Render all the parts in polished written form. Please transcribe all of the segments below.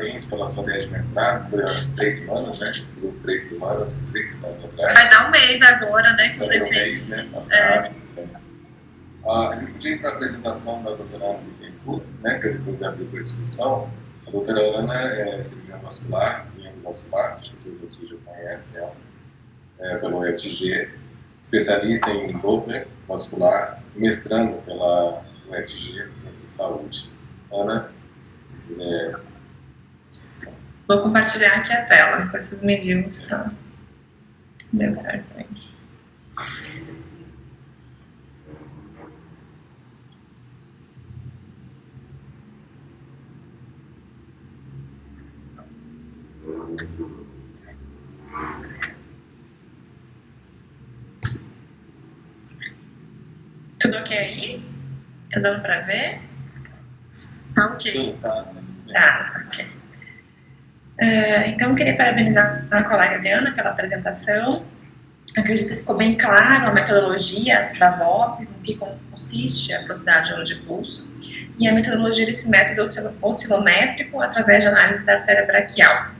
parabéns pela sua ideia de mestrado, foi há 3 semanas, né? 3 semanas atrás. Vai dar um mês agora, né? Vai dar um mês, né? Passado. A gente podia ir para a apresentação da doutora Ana Bittencourt, né? Que depois abriu para a discussão. A doutora Ana é cirurgiã vascular e endovascular, acho que todo aqui já conhece ela, pelo UFG, especialista em Doppler vascular, mestrando pela UFG de Ciência e Saúde. Ana, se quiser. Vou compartilhar aqui a tela com esses mediums. Tá? Deu certo aí. Tudo ok aí? Tá dando pra ver? Tá ok. Sim, tá. Tá, ok. Então, eu queria parabenizar a colega Adriana pela apresentação. Acredito que ficou bem claro a metodologia da VOP, no que consiste a velocidade de onda de pulso, e a metodologia desse método oscilométrico através de análise da artéria braquial.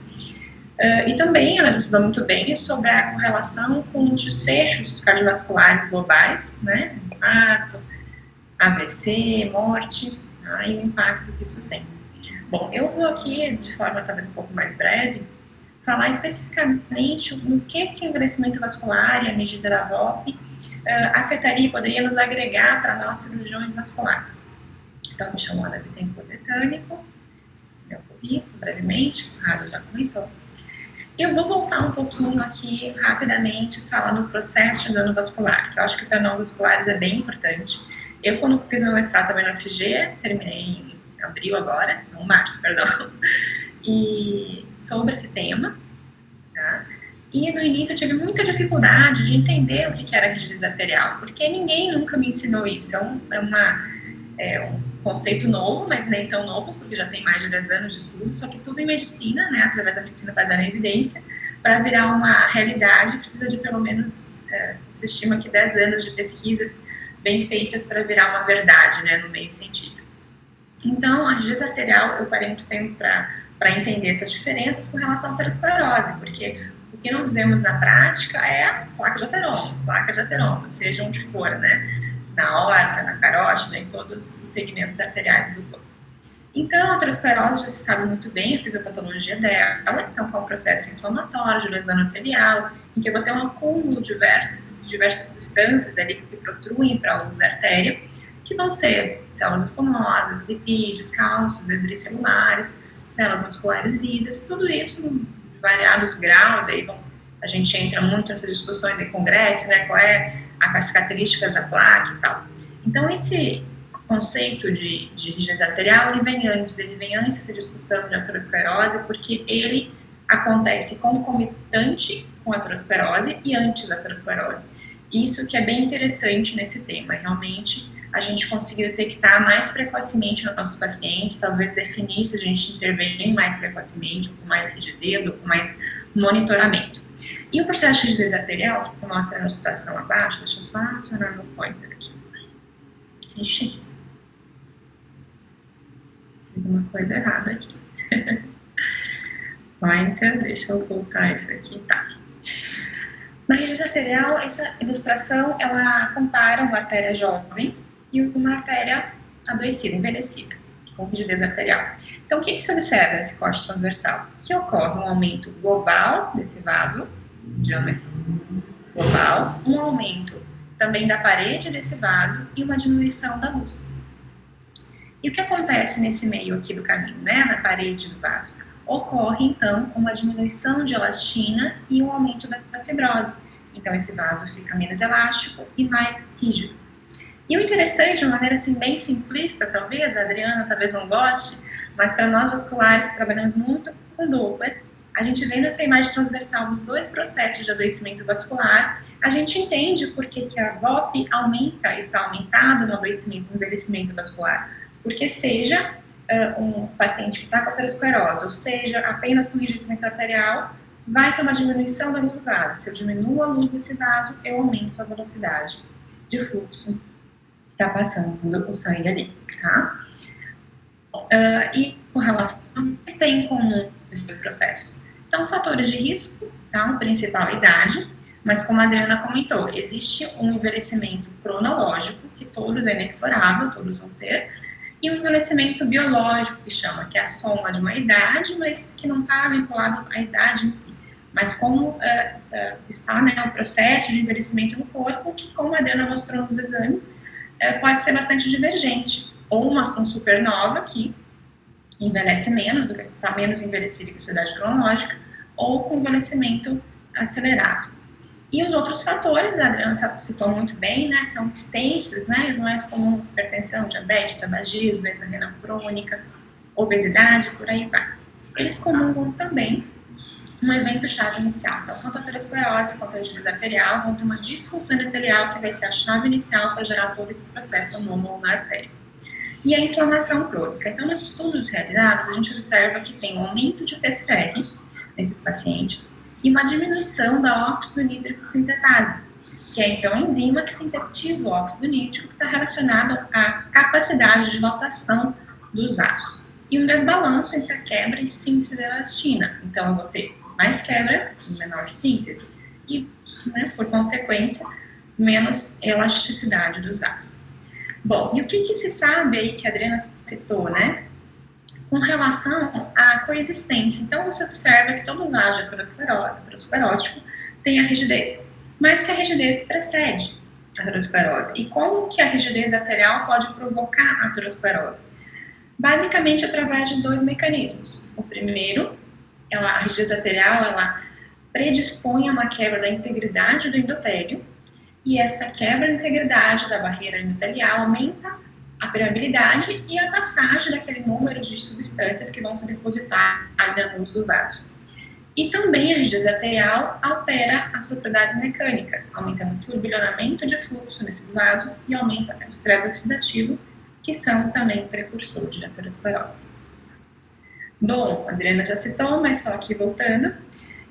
E também ela estudou muito bem sobre a correlação com os desfechos cardiovasculares globais, né? Infarto, AVC, morte, tá? E o impacto que isso tem. Bom, eu vou aqui, de forma talvez um pouco mais breve, falar especificamente no que o envelhecimento vascular e a medida da VOP afetaria e poderia nos agregar para nós cirurgiões vasculares. Então, me chamo Ana Bittencourt Britânico, meu currículo, brevemente, o Raja já comentou. Eu vou voltar um pouquinho aqui, rapidamente, falar no processo de dano vascular, que eu acho que para nós vasculares é bem importante. Eu, quando fiz meu mestrado também na UFG, terminei em abril agora, não, março, perdão, e sobre esse tema, tá? E no início eu tive muita dificuldade de entender o que era rigidez arterial, porque ninguém nunca me ensinou isso. É um conceito novo, mas nem tão novo, porque já tem mais de 10 anos de estudo, só que tudo em medicina, né, através da medicina baseada em evidência, para virar uma realidade precisa de pelo menos, se estima que 10 anos de pesquisas bem feitas para virar uma verdade, né, no meio científico. Então, a rigidez arterial, eu parei muito tempo para entender essas diferenças com relação à aterosclerose, porque o que nós vemos na prática é a placa de ateroma, seja onde for, né, na aorta, na carótida, em todos os segmentos arteriais do corpo. Então, a aterosclerose já se sabe muito bem a fisiopatologia dela, então que é um processo inflamatório de lesão arterial, em que eu vou ter um acúmulo de diversas substâncias ali que protruem para a luz da artéria, que vão ser células escamosas, lipídios, cálcios, debris celulares, células musculares lisas, tudo isso em variados graus, aí a gente entra muito nessas discussões em congresso, né, qual é as características da placa e tal. Então, esse conceito de rigidez arterial, ele vem antes dessa discussão de aterosclerose, porque ele acontece concomitante com a aterosclerose e antes da aterosclerose. Isso que é bem interessante nesse tema, realmente a gente conseguir detectar mais precocemente nos nossos pacientes, talvez definir se a gente intervém mais precocemente, ou com mais rigidez, ou com mais monitoramento. E o processo de rigidez arterial, que mostra a ilustração abaixo, deixa eu só acionar meu pointer aqui. Ixi, fiz uma coisa errada aqui. Pointer, deixa eu voltar isso aqui, tá. Na rigidez arterial, essa ilustração, ela compara uma artéria jovem e uma artéria adoecida, envelhecida, com rigidez arterial. Então, o que se observa nesse corte transversal? Que ocorre um aumento global desse vaso, diâmetro global, um aumento também da parede desse vaso e uma diminuição da luz. E o que acontece nesse meio aqui do caminho, né, na parede do vaso? Ocorre, então, uma diminuição de elastina e um aumento da fibrose. Então, esse vaso fica menos elástico e mais rígido. E o interessante, de uma maneira assim, bem simplista, talvez, a Adriana talvez não goste, mas para nós vasculares que trabalhamos muito com Doppler, a gente vê nessa imagem transversal dos dois processos de adoecimento vascular, a gente entende por que a VOP está aumentada no envelhecimento vascular. Porque seja um paciente que está com aterosclerose, ou seja, apenas com enrijecimento arterial, vai ter uma diminuição da luz do vaso. Se eu diminuo a luz desse vaso, eu aumento a velocidade de fluxo que está passando o sangue ali, tá? E com relação a tem em comum fatores de risco, tá? O principal é a idade, mas como a Adriana comentou, existe um envelhecimento cronológico, que todos é inexorável, todos vão ter, e um envelhecimento biológico, que chama, que é a soma de uma idade, mas que não está vinculado à idade em si. Mas como está, né, o processo de envelhecimento no corpo, que como a Adriana mostrou nos exames, pode ser bastante divergente. Ou uma supernova, que envelhece menos, do que está menos envelhecida que a sua idade cronológica, ou com envelhecimento acelerado. E os outros fatores, a Adriana citou muito bem, né, são extensos, né, os mais comuns, hipertensão, diabetes, tabagismo, doença renal crônica, obesidade, por aí vai. Eles comungam também um evento-chave inicial. Então, tanto a aterosclerose quanto a deslize arterial vão ter uma disfunção endotelial que vai ser a chave inicial para gerar todo esse processo anômalo na artéria. E a inflamação crônica. Então, nos estudos realizados, a gente observa que tem um aumento de PCR nesses pacientes e uma diminuição da óxido nítrico sintetase, que é então a enzima que sintetiza o óxido nítrico, que está relacionado à capacidade de dilatação dos vasos. E um desbalanço entre a quebra e síntese da elastina. Então, eu vou ter mais quebra e menor síntese. E, né, por consequência, menos elasticidade dos vasos. Bom, e o que se sabe aí que a Adriana citou, né? Com relação à coexistência. Então, você observa que todo vaso aterosclerótico tem a rigidez, mas que a rigidez precede a aterosclerose. E como que a rigidez arterial pode provocar a aterosclerose? Basicamente, através de dois mecanismos. O primeiro, a rigidez arterial, ela predispõe a uma quebra da integridade do endotélio, e essa quebra da integridade da barreira endotelial aumenta a permeabilidade e a passagem daquele número de substâncias que vão se depositar ali na luz do vaso. E também a rigidez arterial altera as propriedades mecânicas, aumentando o turbilhonamento de fluxo nesses vasos e aumenta o estresse oxidativo, que são também precursor de aterosclerose. Bom, a Adriana já citou, mas só aqui voltando.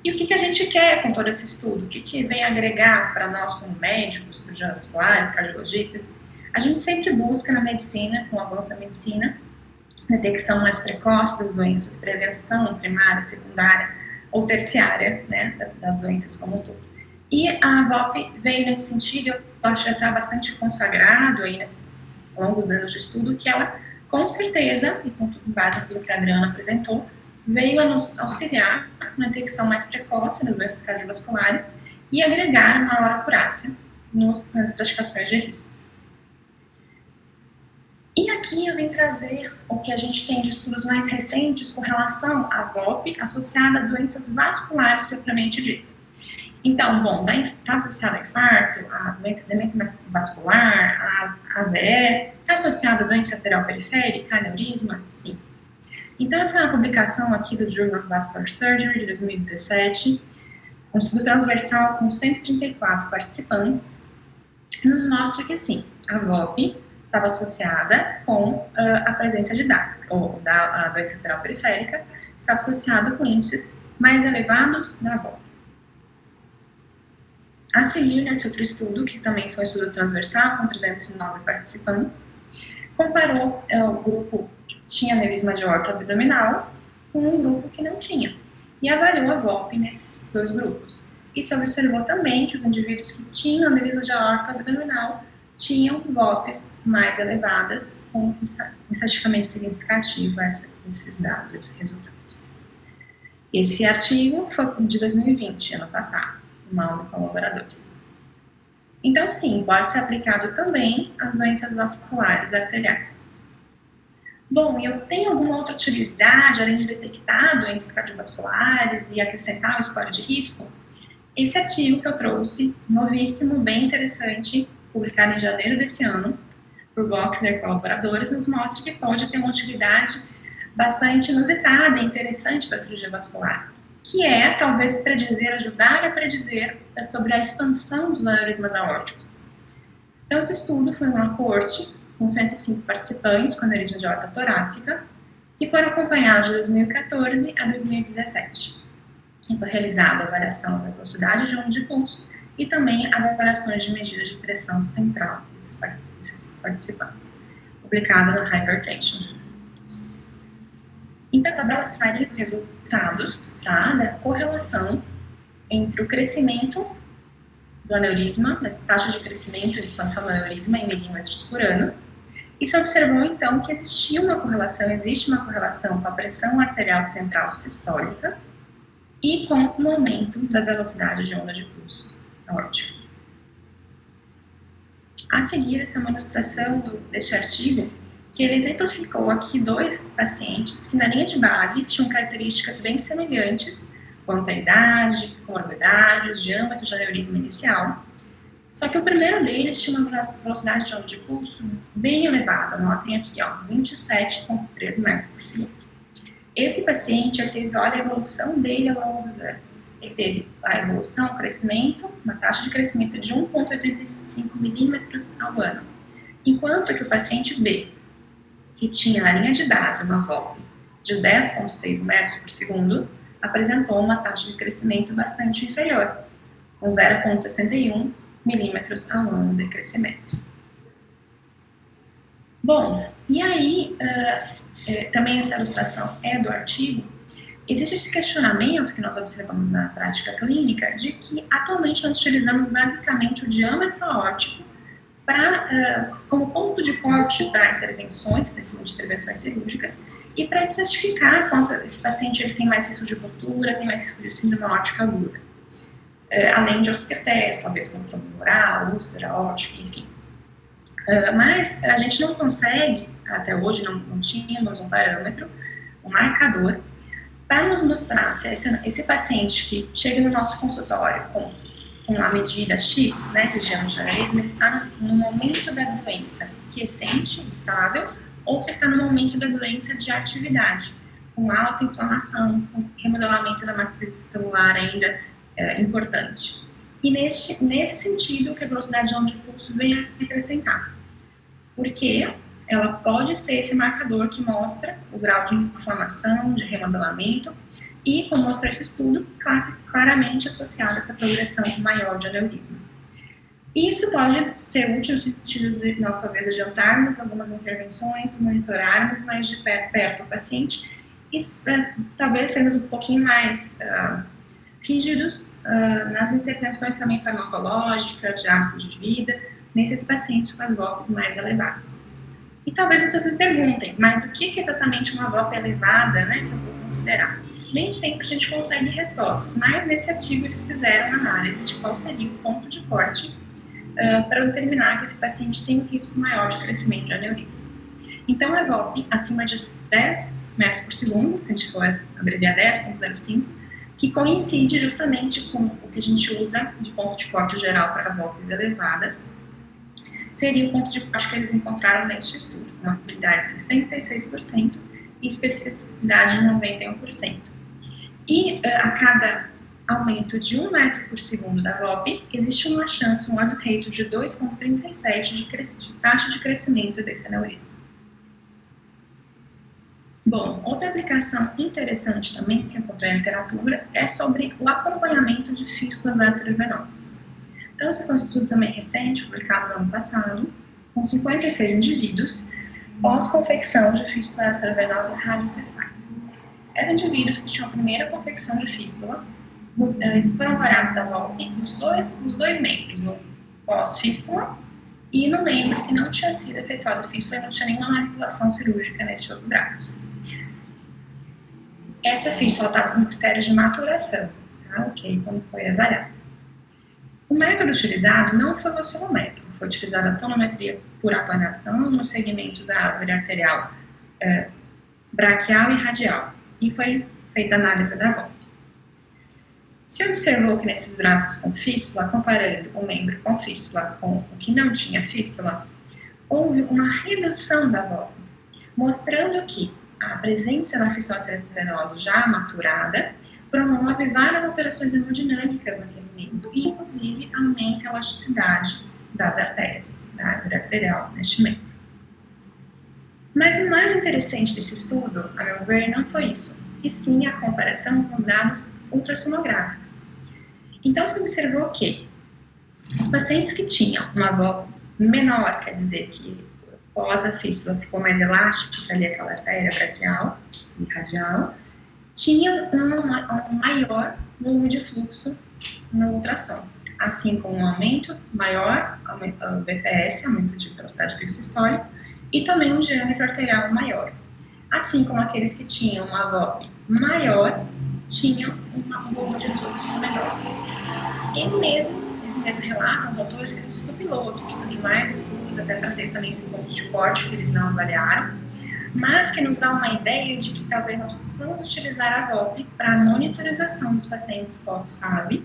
E o que a gente quer com todo esse estudo? O que vem agregar para nós como médicos, cirurgiões vasculares, cardiologistas? A gente sempre busca na medicina, com o avanço da medicina, detecção mais precoce das doenças, prevenção primária, secundária ou terciária, né, das doenças como um todo. E a VOP veio nesse sentido, eu acho que já está bastante consagrado aí nesses longos anos de estudo, que ela, com certeza, e com base em tudo que a Adriana apresentou, veio a nos auxiliar na detecção mais precoce das doenças cardiovasculares e agregar maior acurácia nas estratificações de risco. E aqui eu vim trazer o que a gente tem de estudos mais recentes com relação à VOP associada a doenças vasculares propriamente dita. Então, bom, está associado a infarto, a demência vascular, a AVE, está associado a doença arterial periférica, aneurisma? Sim. Então, essa é uma publicação aqui do Journal of Vascular Surgery de 2017, um estudo transversal com 134 participantes, nos mostra que sim, a VOP estava associada com a presença de DAC, ou da doença arterial periférica, estava associada com índices mais elevados da VOP. A seguir, nesse outro estudo, que também foi um estudo transversal, com 309 participantes, comparou o grupo que tinha aneurisma de aorta abdominal com um grupo que não tinha, e avaliou a VOP nesses dois grupos. E se observou também que os indivíduos que tinham aneurisma de aorta abdominal tinham VOPs mais elevadas, com estatisticamente significativo esses dados, esses resultados. Esse artigo foi de 2020, ano passado, uma aula com colaboradores. Então, sim, pode ser aplicado também às doenças vasculares arteriais. Bom, eu tenho alguma outra utilidade, além de detectar doenças cardiovasculares e acrescentar o score de risco? Esse artigo que eu trouxe, novíssimo, bem interessante, publicado em janeiro desse ano, por Boxer e colaboradores, nos mostra que pode ter uma utilidade bastante inusitada e interessante para a cirurgia vascular, que é, talvez, ajudar a predizer sobre a expansão dos aneurismas aórticos. Então, esse estudo foi uma coorte com 105 participantes com aneurisma de aorta torácica, que foram acompanhados de 2014 a 2017. E foi realizada a avaliação da velocidade de onda de pulso e também avaliações de medidas de pressão central desses participantes, publicada no Hypertension. Então, essa tabela faria os resultados, tá, da correlação entre o crescimento do aneurisma, a taxa de crescimento e expansão do aneurisma em milímetros por ano, e se observou, então, que existe uma correlação com a pressão arterial central sistólica e com o aumento da velocidade de onda de pulso aórtico. A seguir, essa é uma ilustração deste artigo, que ele exemplificou aqui 2 pacientes que, na linha de base, tinham características bem semelhantes quanto à idade, comorbidades, diâmetro de aneurisma inicial. Só que o primeiro deles tinha uma velocidade de onda de pulso bem elevada, notem aqui, ó, 27,3 metros por segundo. Esse paciente, ele teve, olha a evolução dele ao longo dos anos. Ele teve a evolução, o crescimento, uma taxa de crescimento de 1,85 milímetros ao ano. Enquanto que o paciente B, que tinha na linha de base uma VOP de 10,6 metros por segundo, apresentou uma taxa de crescimento bastante inferior, com 0,61 milímetros ao ano de crescimento. Bom, e aí, também essa ilustração é do artigo, existe esse questionamento que nós observamos na prática clínica de que atualmente nós utilizamos basicamente o diâmetro aórtico como ponto de corte para intervenções, principalmente intervenções cirúrgicas, e para estratificar quanto esse paciente ele tem mais risco de ruptura, tem mais risco de síndrome aórtica aguda. Além de outros critérios, talvez como trombo oral, úlcera aórtica, enfim. Mas a gente não consegue, até hoje não tínhamos um parâmetro, um marcador, para nos mostrar se esse paciente que chega no nosso consultório com a medida X, né, de diâmetro de aneurisma, ele está no momento da doença quiescente, estável, ou se está no momento da doença de atividade, com alta inflamação, com remodelamento da matriz celular ainda importante. E nesse sentido que a velocidade de onda de pulso vem a acrescentar, porque ela pode ser esse marcador que mostra o grau de inflamação, de remodelamento, e, como mostrou esse estudo, claramente associado a essa progressão maior de aneurisma. E isso pode ser útil no sentido de nós talvez adiantarmos algumas intervenções, monitorarmos mais de perto o paciente e talvez sermos um pouquinho mais rígidos nas intervenções também farmacológicas, de hábitos de vida, nesses pacientes com as VOPs mais elevadas. E talvez vocês me perguntem, mas o que é exatamente uma VOP elevada, né, que eu vou considerar? Nem sempre a gente consegue respostas, mas nesse artigo eles fizeram análise de qual seria o ponto de corte para determinar que esse paciente tem um risco maior de crescimento de aneurisma. Então, a VOP acima de 10 metros por segundo, se a gente for abreviar 10,05, que coincide justamente com o que a gente usa de ponto de corte geral para VOPs elevadas, seria o ponto de corte que eles encontraram neste estudo, uma fidelidade de 66% e especificidade de 91%. E a cada aumento de 1 metro por segundo da VOP, existe uma chance, um odds ratio de 2,37 de taxa de crescimento desse aneurisma. Bom, outra aplicação interessante também que encontrei na literatura é sobre o acompanhamento de fístulas arteriovenosas. Então, esse foi um estudo também recente, publicado no ano passado, com 56 indivíduos, pós-confecção de fístula arteriovenosa radiocefálica. Eram indivíduos que tinham a primeira confecção de fístula, foram avaliados a VOP dos dois membros, no pós-fístula e no membro que não tinha sido efetuado fístula e não tinha nenhuma manipulação cirúrgica nesse outro braço. Essa fístula estava com critério de maturação, tá? Ok, quando foi avaliado. O método utilizado não foi o oscilométrico, foi utilizada a tonometria por aplanação nos segmentos da árvore arterial braquial e radial, e foi feita a análise da VOP. Se observou que nesses braços com fístula, comparando o membro com fístula com o que não tinha fístula, houve uma redução da VOP, mostrando que a presença da fístula arteriovenosa já maturada promove várias alterações hemodinâmicas naquele membro e, inclusive, aumenta a elasticidade das artérias, da árvore arterial neste membro. Mas o mais interessante desse estudo, a meu ver, não foi isso, e sim a comparação com os dados ultrassonográficos. Então, se observou que os pacientes que tinham uma VOP menor, quer dizer que pós a fístula ficou mais elástica, ali aquela artéria braquial e radial, tinha um maior volume de fluxo no ultrassom, assim como um aumento maior, o BPS, aumento de velocidade pico sistólico, e também um diâmetro arterial maior. Assim como aqueles que tinham uma VOP maior, tinham um volume de fluxo menor. E mesmo, eles mesmos relatam, os autores, que eles estudam piloto, precisam de mais estudos, até para ter também esse ponto de corte que eles não avaliaram, mas que nos dá uma ideia de que talvez nós possamos utilizar a VOP para a monitorização dos pacientes pós-FAB,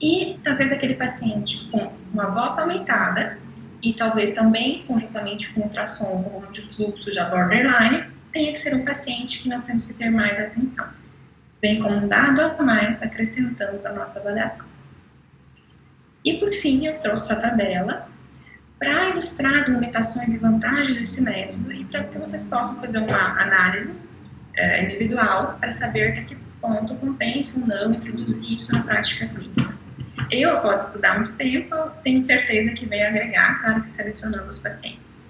e talvez aquele paciente com uma VOP aumentada, e talvez também conjuntamente com ultrassom, com volume de fluxo já borderline, tenha que ser um paciente que nós temos que ter mais atenção, bem como um dado a mais acrescentando para a nossa avaliação. E por fim, eu trouxe essa tabela para ilustrar as limitações e vantagens desse método e para que vocês possam fazer uma análise individual para saber até que ponto compensa ou não introduzir isso na prática clínica. Eu, após estudar muito tempo, tenho certeza que vai agregar, claro que selecionando os pacientes.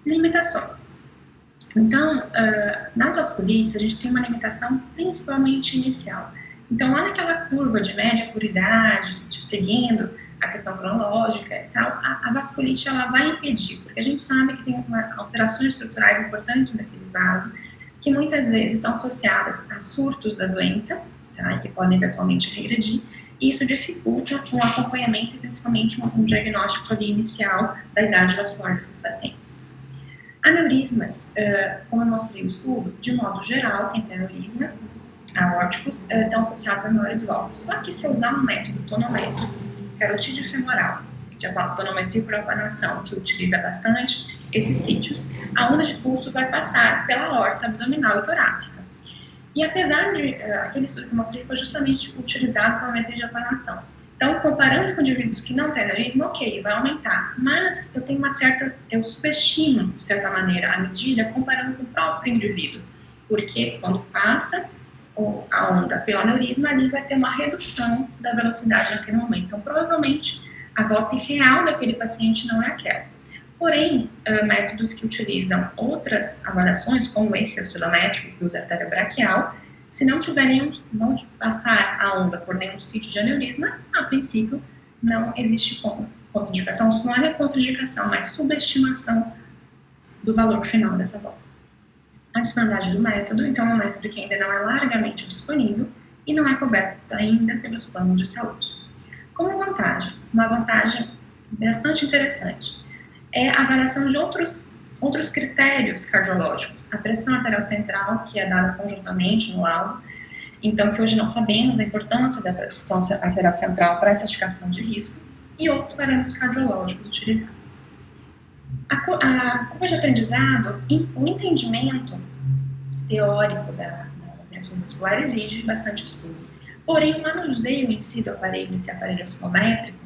Limitações. Então, nas vasculites, a gente tem uma limitação principalmente inicial. Então, lá naquela curva de média por idade, seguindo a questão cronológica e tal, a vasculite ela vai impedir, porque a gente sabe que tem alterações estruturais importantes daquele vaso, que muitas vezes estão associadas a surtos da doença, tá, que podem eventualmente regredir, e isso dificulta um acompanhamento e principalmente um diagnóstico ali inicial da idade vascular desses pacientes. Aneurismas, como eu mostrei no estudo, de modo geral, quem tem aneurismas aórticos estão associados a maiores voltas. Só que se eu usar um método tonométrico, carotídeo femoral, de tonometria por apanação, que utiliza bastante esses sítios, a onda de pulso vai passar pela aorta abdominal e torácica. E apesar de, aquele estudo que eu mostrei foi justamente utilizado tonometria de apanação. Então, comparando com indivíduos que não têm aneurisma, ok, vai aumentar, mas eu subestimo, de certa maneira, a medida comparando com o próprio indivíduo, porque quando passa a onda pelo aneurisma, ali vai ter uma redução da velocidade naquele momento. Então, provavelmente, a VOP real daquele paciente não é aquela. Porém, métodos que utilizam outras avaliações, como esse oscilométrico, que usa a artéria braquial, se não não passar a onda por nenhum sítio de aneurisma, a princípio não existe contraindicação. Isso não é contraindicação, mas subestimação do valor final dessa VOP. A disponibilidade do método, então é um método que ainda não é largamente disponível e não é coberto ainda pelos planos de saúde. Como vantagens, uma vantagem bastante interessante é a avaliação de outros critérios cardiológicos. A pressão arterial central, que é dada conjuntamente no laudo, então que hoje nós sabemos a importância da pressão arterial central para a estratificação de risco, e outros parâmetros cardiológicos utilizados. A curva de aprendizado, o entendimento teórico da compreensão vascular exige bastante estudo. Porém, o manuseio em si do aparelho, esse aparelho oscilométrico,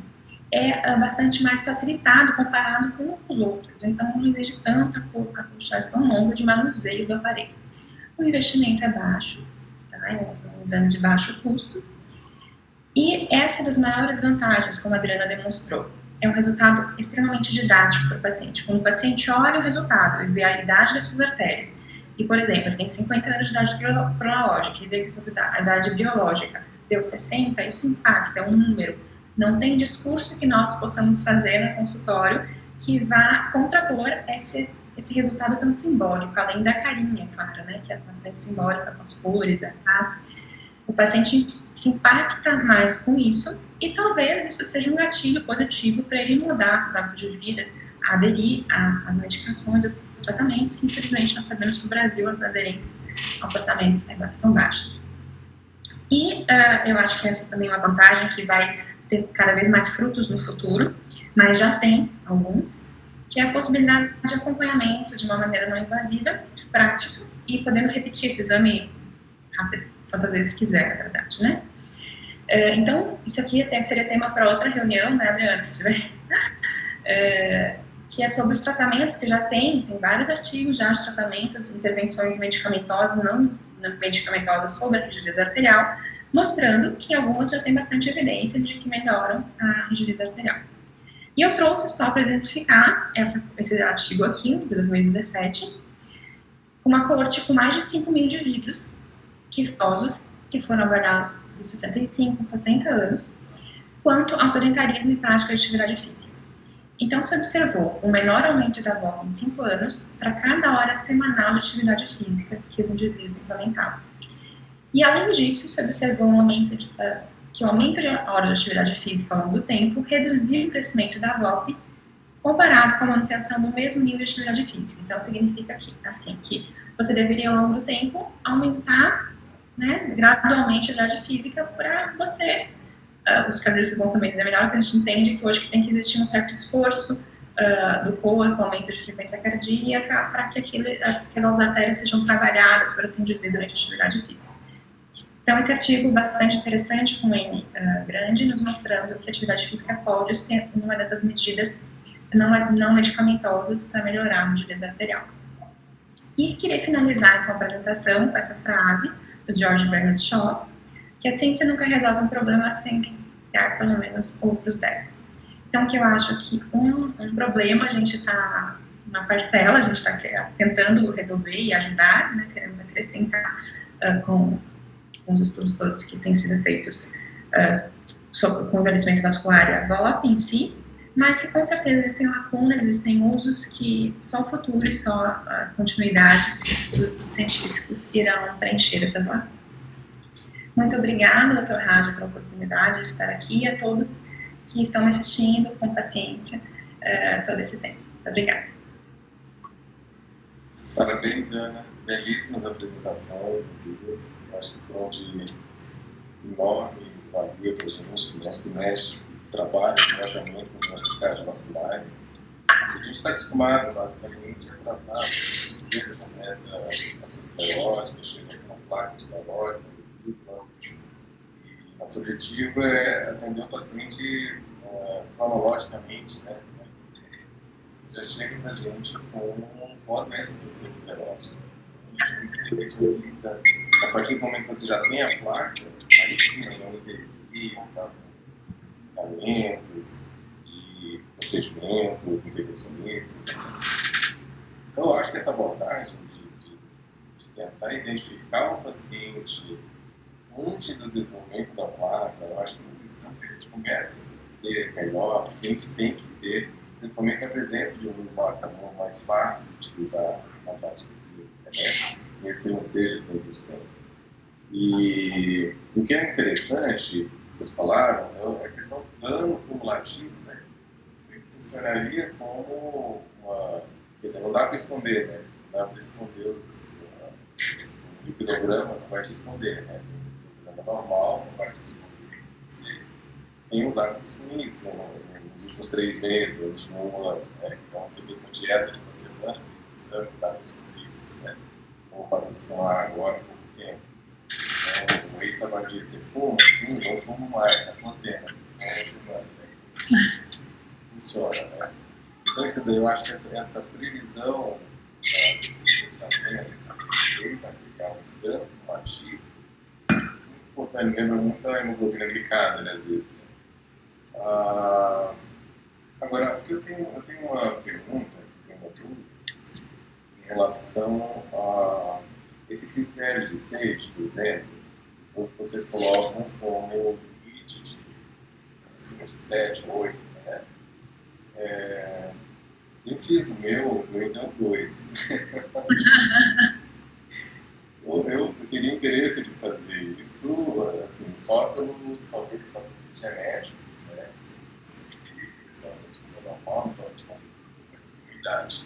é bastante mais facilitado comparado com os outros. Então, não exige tanta quantidade tão longa de manuseio do aparelho. O investimento é baixo, tá? É um exame de baixo custo. E essa é das maiores vantagens, como a Adriana demonstrou. É um resultado extremamente didático para o paciente. Quando o paciente olha o resultado e vê a idade das suas artérias, e, por exemplo, ele tem 50 anos de idade cronológica e vê que a idade biológica deu 60, isso impacta, é um número. Não tem discurso que nós possamos fazer no consultório que vá contrapor esse resultado tão simbólico, além da carinha, claro, né, que é bastante simbólica com as cores, a face. O paciente se impacta mais com isso e talvez isso seja um gatilho positivo para ele mudar seus hábitos de vida, aderir às medicações, aos tratamentos, que infelizmente nós sabemos que no Brasil as aderências aos tratamentos são baixas. E eu acho que essa também é uma vantagem que vai ter cada vez mais frutos no futuro, mas já tem alguns, que é a possibilidade de acompanhamento de uma maneira não invasiva, prática, e podendo repetir esse exame rápido, quantas vezes quiser, na verdade, né? Então, isso aqui até seria tema para outra reunião, né, Adriana, se tiver, que é sobre os tratamentos que já tem vários artigos já de tratamentos, intervenções medicamentosas, não medicamentosas sobre a rigidez arterial, mostrando que algumas já têm bastante evidência de que melhoram a rigidez arterial. E eu trouxe só para exemplificar esse artigo aqui, de 2017, com uma coorte com mais de 5 mil indivíduos idosos que foram abordados dos 65 aos 70 anos, quanto ao sedentarismo e prática de atividade física. Então, se observou um menor aumento da VOP em 5 anos para cada hora semanal de atividade física que os indivíduos implementavam. E, além disso, se observou que o aumento de horas de atividade física ao longo do tempo reduziu o crescimento da VOP comparado com a manutenção do mesmo nível de atividade física. Então, significa que você deveria, ao longo do tempo, aumentar, né, gradualmente a atividade física para você. Os cardiologistas vão também dizer melhor, que a gente entende que hoje tem que existir um certo esforço do corpo, aumento de frequência cardíaca, para que aquelas artérias sejam trabalhadas, por assim dizer, durante a atividade física. Então, esse artigo bastante interessante, com N grande, nos mostrando que a atividade física pode ser uma dessas medidas não medicamentosas para melhorar a rigidez arterial. E queria finalizar, então, a apresentação com essa frase do George Bernard Shaw, que a ciência nunca resolve um problema sem criar pelo menos outros 10. Então, que eu acho que um problema a gente está na parcela, a gente está tentando resolver e ajudar, né, queremos acrescentar com os estudos todos que têm sido feitos sobre o envelhecimento vascular e a VOP em si, mas que com certeza existem lacunas, existem usos que só o futuro e só a continuidade dos científicos irão preencher essas lacunas. Muito obrigada, Dr. Raja, pela oportunidade de estar aqui, e a todos que estão me assistindo com paciência todo esse tempo. Muito obrigada. Parabéns, Ana. Belíssimas apresentações, duas. Acho que foram de enorme valia para a gente, nosso mestre trabalha diretamente com doenças cardiovasculares. A gente está acostumado, basicamente, a tratar essa aterosclerose, chega com uma placa de calórica, e nosso objetivo é atender o paciente cronologicamente, né? Já chega para a gente com uma doença aterosclerose. A gente tem que ter isso em vista. A partir do momento que você já tem a placa, aí não intervir, tratamentos e procedimentos intervencionistas. Então, eu acho que essa abordagem de tentar identificar o paciente antes do desenvolvimento da placa, eu acho que é uma questão que a gente começa a ter melhor, tem que ter, principalmente a presença de um marcador mais fácil de utilizar na prática clínica, mesmo que não seja 100%. E o que é interessante, que vocês falaram, é a questão do dano cumulativo, né? Ele funcionaria como uma... Quer dizer, não dá para esconder, né? Não dá para esconder o lipidograma não vai te esconder, né? O lipidograma normal não vai te esconder. Você tem uns hábitos ruins, né? Nos últimos 3 meses, no último ano, né? Então, você fez uma dieta de uma semana, você não dá para esconder isso, né? Ou para funcionar agora por um tempo. Então, o ex-tabagismo, você fuma? Sim, não fumo mais, há quanto tempo? Funciona, né? Então, isso daí, eu acho que essa previsão desse especiamento, essa acidez arterial, esse dano cumulativo, muito importante, lembra muito a hemoglobina glicada, né, às vezes. Agora, eu tenho uma pergunta, uma dúvida, em relação a esse critério de safety, por exemplo, vocês colocam como limite de acima de 7, 8, né? Eu fiz o meu deu 2. eu teria interesse de fazer isso, assim, só pelos talvez fatores genéticos, né? Se questão da questão normal, então a gente não tem comunidade.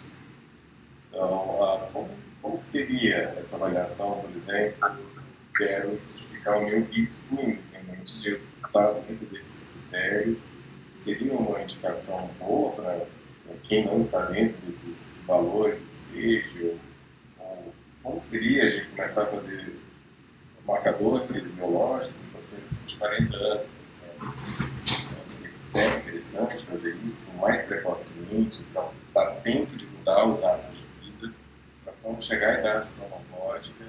Então, como seria essa avaliação, por exemplo? Quero justificar o meu risco, independente de eu estar dentro desses critérios. Seria uma indicação boa para quem não está dentro desses valores, seja, ou como seria a gente começar a fazer marcadores biológicos em pacientes de 40 anos, por exemplo? Seria sempre interessante fazer isso o mais precocemente, para estar atento de mudar os hábitos de vida, para quando chegar à idade cronológica,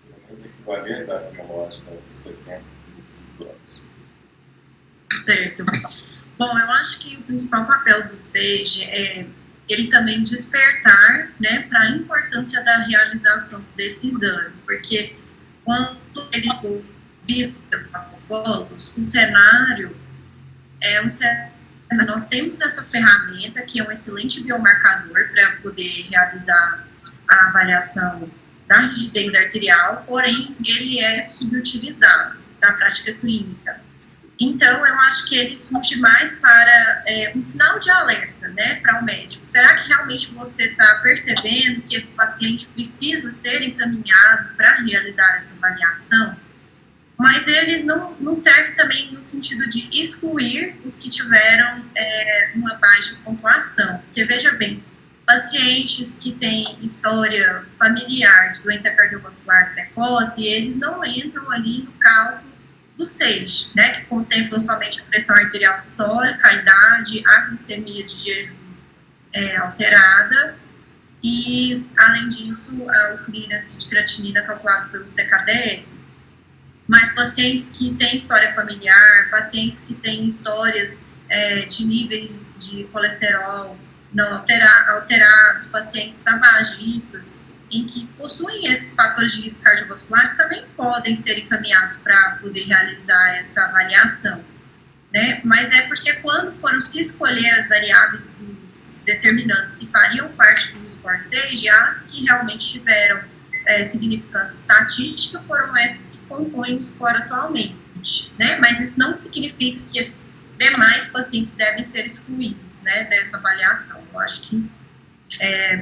pelo menos equivaler à idade biológica aos 60, 65 anos. Certo. Bom, eu acho que o principal papel do SEJ é ele também despertar, né, para a importância da realização desse exame, porque quando ele for visto pelos protocolos, o cenário é um cenário. Nós temos essa ferramenta que é um excelente biomarcador para poder realizar a avaliação da rigidez arterial, porém ele é subutilizado na prática clínica. Então, eu acho que ele surge mais para um sinal de alerta, né, para o médico. Será que realmente você está percebendo que esse paciente precisa ser encaminhado para realizar essa avaliação? Mas ele não serve também no sentido de excluir os que tiveram uma baixa pontuação. Porque, veja bem, pacientes que têm história familiar de doença cardiovascular precoce, eles não entram ali no cálculo do SEJ, né, que contempla somente a pressão arterial sistólica, a idade, a glicemia de jejum alterada e, além disso, o clearance de creatinina calculado pelo CKD. Mas pacientes que têm história familiar, pacientes que têm histórias de níveis de colesterol não alterados, pacientes tabagistas, em que possuem esses fatores de risco cardiovasculares, também podem ser encaminhados para poder realizar essa avaliação, né? Mas é porque quando foram se escolher as variáveis dos determinantes que fariam parte do score SAGE, as que realmente tiveram significância estatística foram essas que compõem o score atualmente, né? Mas isso não significa que esses demais pacientes devem ser excluídos, né, dessa avaliação. Eu acho que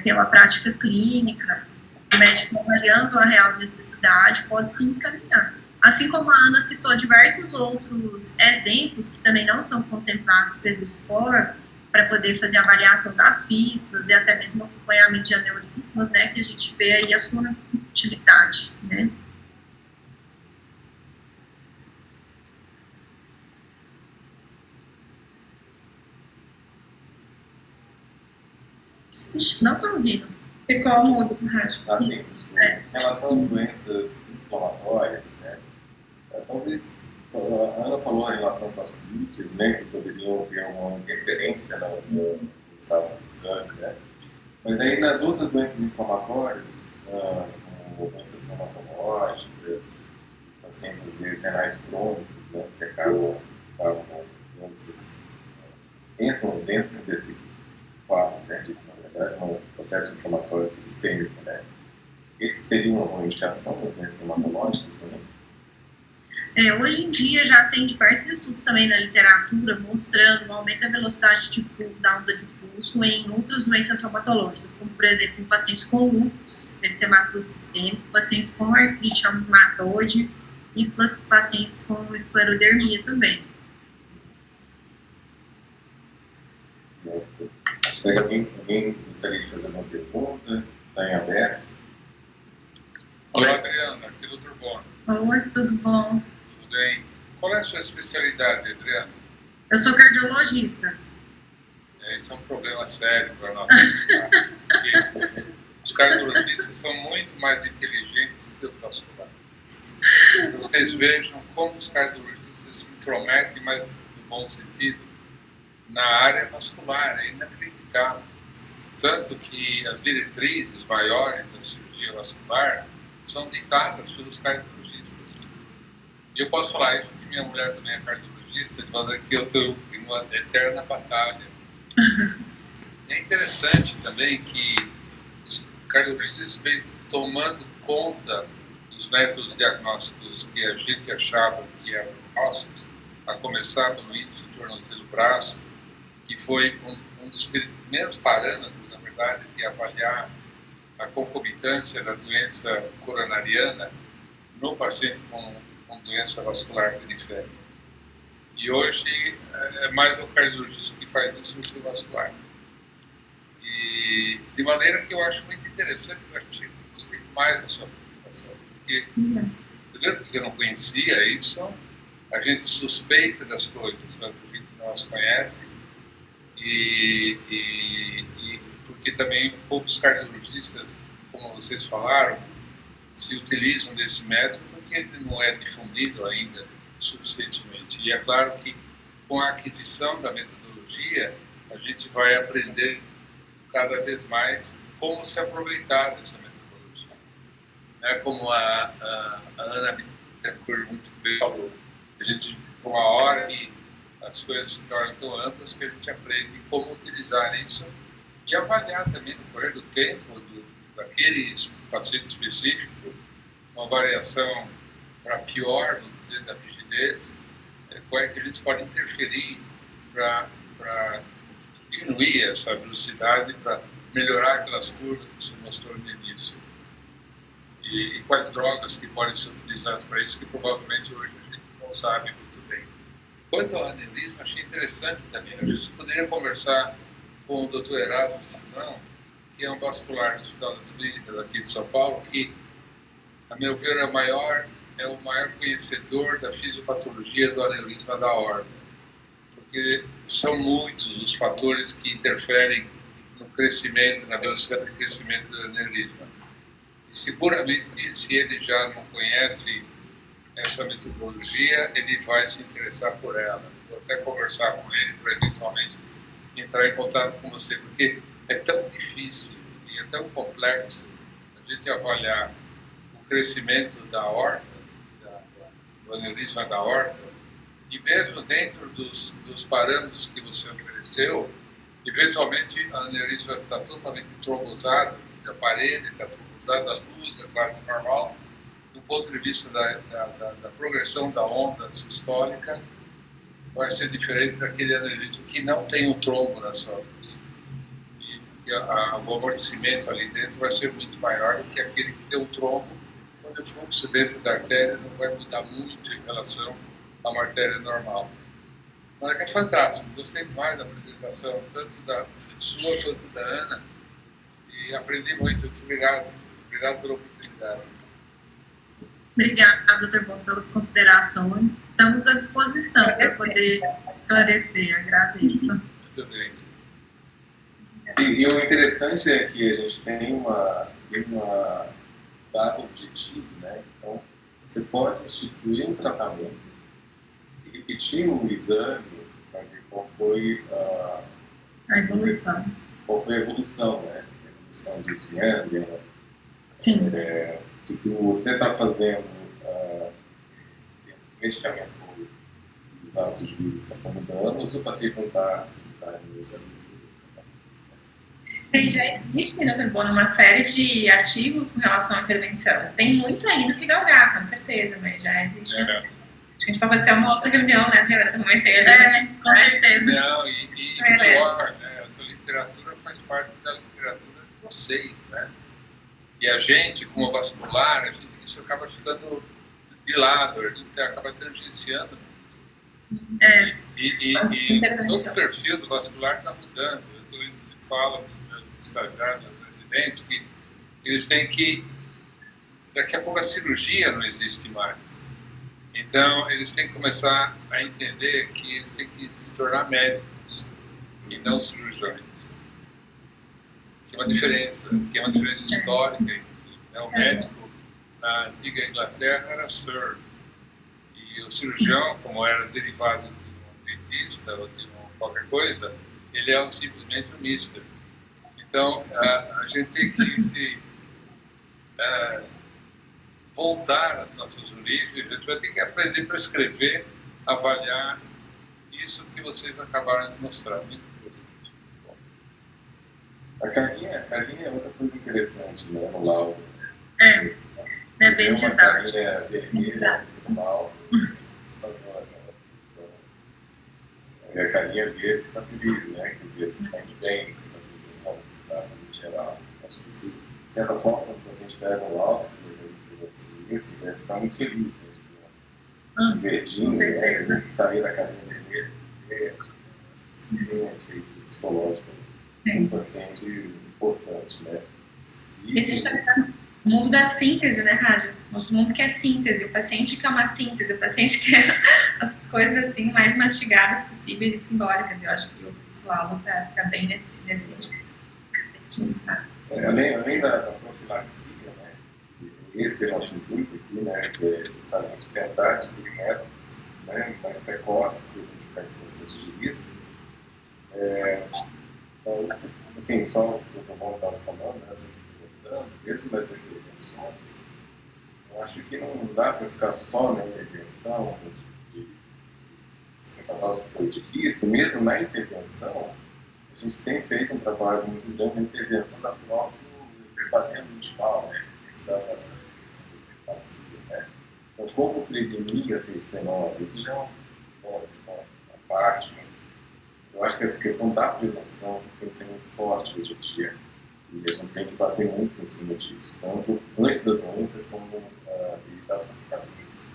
pela prática clínica, o médico avaliando a real necessidade pode se encaminhar. Assim como a Ana citou diversos outros exemplos que também não são contemplados pelo score, para poder fazer a avaliação das fístulas e até mesmo acompanhamento de aneurismas, né, que a gente vê aí a sua utilidade, né. Ixi, não estou ouvindo. Ficou mudo com o rádio. Assim, em relação às doenças inflamatórias, né, talvez a Ana falou em relação às colites, né, que poderiam ter uma interferência no estado do exame, né, mas aí nas outras doenças inflamatórias, como doenças reumatológicas, pacientes às vezes renais crônicos, né, que acabam doenças, entram dentro desse quadro, né, de, na verdade, um processo inflamatório sistêmico, né. Esses teriam uma indicação das doenças reumatológicas também? Hoje em dia já tem diversos estudos também na literatura mostrando um aumento da velocidade da onda de pulso em outras doenças reumatológicas, como por exemplo em pacientes com lúpus, eritematoso sistêmico, pacientes com artrite reumatoide e pacientes com esclerodermia também. Acho que alguém gostaria de fazer uma pergunta? Está em aberto? Olá, Adriana, aqui é o Dr. Bono. Oi, tudo bom? Tudo bem? Qual é a sua especialidade, Adriana? Eu sou cardiologista. Isso é um problema sério para nós. Os cardiologistas são muito mais inteligentes do que os vasculares. Vocês vejam como os cardiologistas se intrometem, mas no bom sentido, na área vascular. É inacreditável. Tanto que as diretrizes maiores da cirurgia vascular são ditadas pelos cardiologistas. E eu posso falar isso porque minha mulher também é cardiologista, de modo que eu tenho uma eterna batalha. É interessante também que os cardiologistas vêm tomando conta dos métodos diagnósticos que a gente achava que eram nossos, a começar pelo índice tornozelo-braço, que foi um dos primeiros parâmetros, na verdade, de avaliar a concomitância da doença coronariana no paciente com doença vascular periférica. E hoje é mais o cardiologista que faz isso do que o vascular. E de maneira que eu acho muito interessante, eu gostei mais da sua apresentação, porque, primeiro porque eu não conhecia isso, a gente suspeita das coisas, mas a gente não as conhece, e porque também poucos cardiologistas, como vocês falaram, se utilizam desse método porque ele não é difundido ainda suficientemente. E é claro que com a aquisição da metodologia, a gente vai aprender cada vez mais como se aproveitar dessa metodologia. Né? Como a Ana Bittencourt muito bem falou, a gente, com uma hora que as coisas se tornam tão amplas que a gente aprende como utilizar isso e avaliar também no correr do tempo daquele paciente específico, uma variação para pior, vamos dizer, da rigidez, como é que a gente pode interferir para diminuir essa velocidade, para melhorar aquelas curvas que se mostrou no início. E quais drogas que podem ser utilizadas para isso, que provavelmente hoje a gente não sabe muito bem. Quanto ao aneurisma, achei interessante também. A gente poderia conversar com o Dr. Erasmo Simão, que é um vascular do Hospital das Clínicas aqui de São Paulo, que, a meu ver, é o maior conhecedor da fisiopatologia do aneurisma da aorta, porque são muitos os fatores que interferem no crescimento, na velocidade de crescimento do aneurisma. E seguramente, se ele já não conhece essa metodologia, ele vai se interessar por ela. Vou até conversar com ele para eventualmente entrar em contato com você, porque é tão difícil e é tão complexo a gente avaliar o crescimento da aorta, do aneurisma da aorta, e mesmo dentro dos parâmetros que você ofereceu, eventualmente a aneurisma está totalmente trombosada, a parede está trombosada, a luz é quase normal. Do ponto de vista da progressão da onda sistólica, vai ser diferente daquele aneurisma que não tem um trombo nas sua luz. E o amortecimento ali dentro vai ser muito maior do que aquele que tem um trombo, onde o fluxo dentro da artéria não vai mudar muito em relação a uma artéria normal. Mas é fantástico, gostei mais da apresentação, tanto da sua quanto da Ana, e aprendi muito. Muito obrigado. Muito obrigado pela oportunidade. Obrigada, doutor Bono, pelas considerações. Estamos à disposição para poder esclarecer. Agradeço. Muito bem. E o interessante é que a gente tem uma data objetiva, né? Então, você pode instituir um tratamento e repetir um exame para ver qual foi a evolução. Qual foi a evolução, né? A evolução disso, né, Adriana? Sim. Se o que você está fazendo em termos de medicamento dos hábitos de vida está mudando, ou se o paciente não está no exame. Já existe, doutor Bono, uma série de artigos com relação à intervenção. Tem muito ainda que galgar, com certeza, mas já existe. Acho que a gente pode ter uma outra reunião, né, para comentar. Com certeza. Não, e pior, né, essa literatura faz parte da literatura de vocês, né? E a gente, como vascular, isso acaba ficando de lado, a gente acaba tangenciando muito. E todo o perfil do vascular está mudando. Eu falo com os meus estagiários, meus residentes, que eles têm que... Daqui a pouco a cirurgia não existe mais. Então, eles têm que começar a entender que eles têm que se tornar médicos e não cirurgiões. Que é uma diferença histórica. Né? O médico, na antiga Inglaterra, era Sir. E o cirurgião, como era derivado de um dentista ou de qualquer coisa, ele é simplesmente um mister. Então, a gente tem que se voltar às nossas origens, a gente vai ter que aprender a prescrever, avaliar isso que vocês acabaram de mostrar. Muito interessante. A carinha é outra coisa interessante, né, no laudo. É bem didático. Uma carinha vermelha no laudo. A carinha verde, você está feliz, né? Quer dizer, você está indo bem, você está fazendo uma atividade em geral. Acho que, de certa forma, quando o paciente pega o laudo, você vai ficar muito feliz, né? Verdinho, né? Sair da carinha vermelha. Isso tem um efeito psicológico no paciente importante, né? E a gente está vivendo o mundo da síntese, né, Rádio? Nosso mundo quer síntese, o paciente quer uma síntese, o paciente quer as coisas assim mais mastigadas possíveis e simbólicas. Eu acho que o laudo está bem nesse sentido. Além da profilaxia, né? Esse é o nosso intuito aqui, né? Que é justamente tentar descobrir métodos né, mais precoce para identificar esses pacientes de risco. Então, assim, só o que o Romão estava falando, né, mesmo das intervenções, eu acho que não dá para ficar só na intervenção de tratar os fatores de risco. Mesmo na intervenção, a gente tem feito um trabalho muito grande na intervenção da própria hiperplasia multipal, né, que se dá bastante a questão da hiperplasia, né. Então, como prevenir as estenoses, isso já é uma parte, mas eu acho que essa questão da prevenção tem que ser muito forte hoje em dia, e a gente tem que bater muito em cima disso, tanto antes da doença como evitar as complicações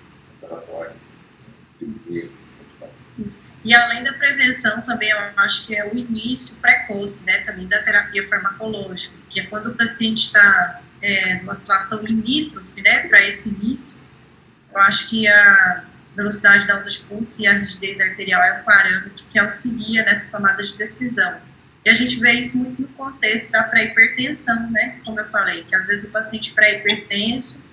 operatórias, E além da prevenção, também eu acho que é o início precoce, né, também da terapia farmacológica, que é quando o paciente está numa situação limítrofe, né, para esse início. Eu acho que a velocidade da onda de pulso e a rigidez arterial é um parâmetro que auxilia nessa tomada de decisão. E a gente vê isso muito no contexto da pré-hipertensão, né, como eu falei, que às vezes o paciente pré-hipertenso,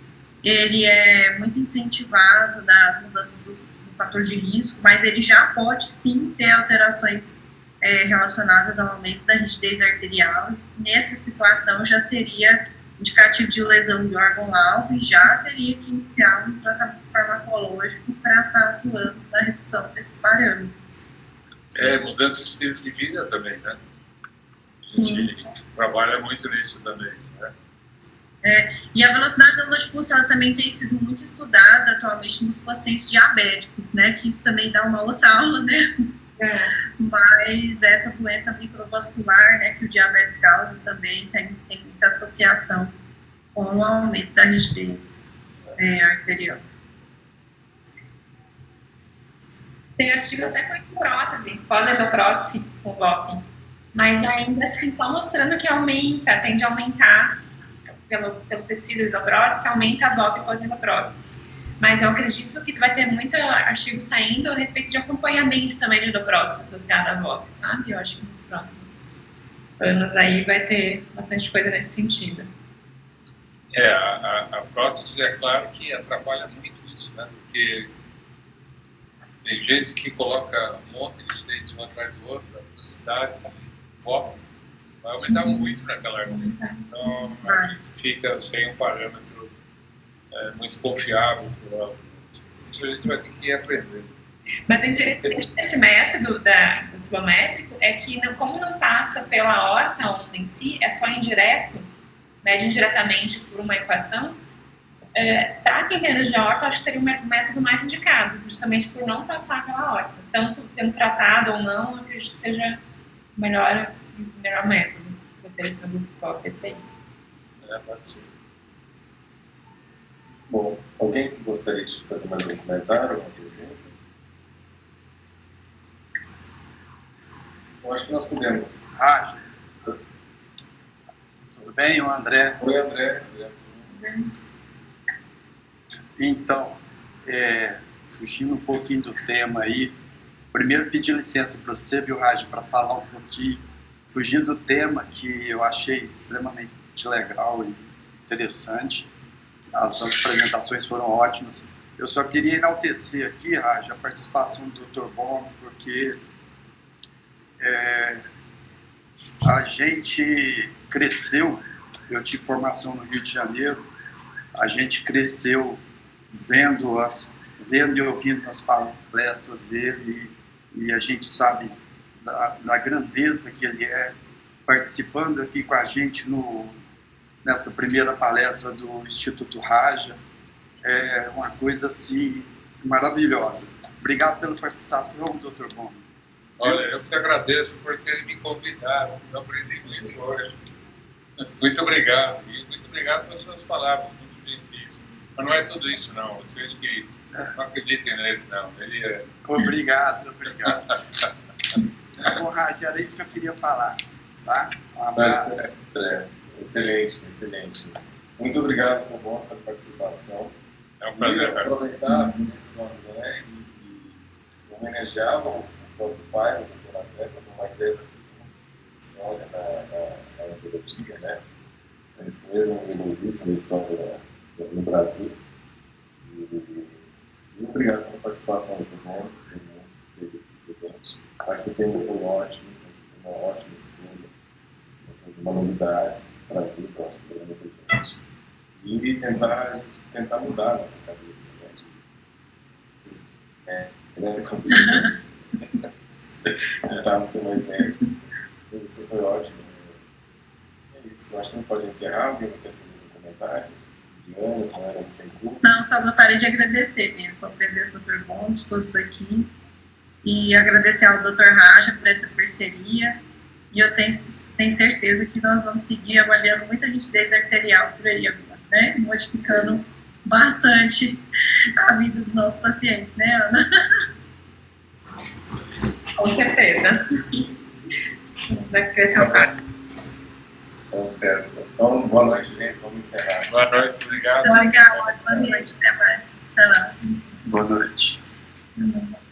ele é muito incentivado nas mudanças do fator de risco, mas ele já pode sim ter alterações relacionadas ao aumento da rigidez arterial. Nessa situação já seria indicativo de lesão de órgão-alvo e já teria que iniciar um tratamento farmacológico para estar atuando na redução desses parâmetros. Mudança de estilo de vida também, né? A Sim. gente trabalha muito nisso também, né? E a velocidade da onda de pulso ela também tem sido muito estudada atualmente nos pacientes diabéticos, né? Que isso também dá uma outra aula, né? Mas essa doença microvascular, né, que o diabetes causa, também tem muita associação com o aumento da rigidez arterial. Tem artigo até com endoprótese, pós-endoprótese, com o VOP, mas ainda assim, só mostrando que aumenta, tende a aumentar pelo tecido endoprótese, aumenta a VOP pós-endoprótese. Mas eu acredito que vai ter muito artigo saindo a respeito de acompanhamento também de endoprótese associada à VOP, sabe? Eu acho que nos próximos anos aí vai ter bastante coisa nesse sentido. A prótese, é claro que atrapalha muito isso, né? Porque tem gente que coloca um monte de estentes um atrás do outro, a velocidade, VOP, vai aumentar muito naquela artéria. Então, a gente fica sem um parâmetro muito confiável, provavelmente. Isso a gente vai ter que aprender. Mas o interessante desse método do cilométrico é que, como não passa pela aorta a onda em si, é só indireto, mede indiretamente por uma equação, para quem tem alergia de aorta, acho que seria o método mais indicado, justamente por não passar pela aorta. Tanto tendo tratado ou não, acredito que seja o melhor método para ter esse PCI. Pode ser. Bom, alguém gostaria de fazer mais um comentário, uma pergunta? Eu acho que nós podemos. Tudo bem? O André. Oi, André. Então, fugindo um pouquinho do tema aí, primeiro pedir licença para você, viu, Raj, para falar um pouquinho, fugindo do tema que eu achei extremamente legal e interessante. As apresentações foram ótimas. Eu só queria enaltecer aqui, Raj, a participação do Dr. Bom, porque a gente cresceu, eu tive formação no Rio de Janeiro, a gente cresceu vendo e ouvindo as palestras dele e a gente sabe da grandeza que ele é, participando aqui com a gente nessa primeira palestra do Instituto Raja, é uma coisa assim maravilhosa. Obrigado pela participação, Dr. Bom. Olha, eu que agradeço por terem me convidado, eu aprendi muito hoje. Muito obrigado, e muito obrigado pelas suas palavras, muito difícil. Mas não é tudo isso, não. Vocês que não acreditem nele, não. Ele é... Obrigado. Bom, Raj, era isso que eu queria falar. Tá? Um abraço. Excelente. Muito obrigado, Bom, pela participação. É um prazer. E aproveitar esse André e homenagear o próprio pai, o Dr. André, como uma teve história na oncologia, né? Eles mesmo envolvidos na história no Brasil. E obrigado pela participação. participação do mundo, acho que o tempo foi ótimo, uma ótima segunda, uma novidade para a vida, para a gente. E a gente tentar mudar a nossa cabeça, né? Tentar não ser mais velho. Isso foi ótimo. É isso, acho que não pode encerrar, alguém você fazer um comentário. Diana, Tamara, não tem culpa. Não, só gostaria de agradecer mesmo a presença do Dr. Bontes, todos aqui, e agradecer ao Dr. Raja por essa parceria, e eu tenho certeza que nós vamos seguir avaliando muita rigidez arterial por aí agora, né? Modificando bastante a vida dos nossos pacientes, né, Ana? Com certeza. Vai crescer um pouco. Então, certo. Então, boa noite, gente. Vamos encerrar. Boa noite, obrigado. Então, legal, boa noite, até mais. Tchau. Boa noite. Uhum.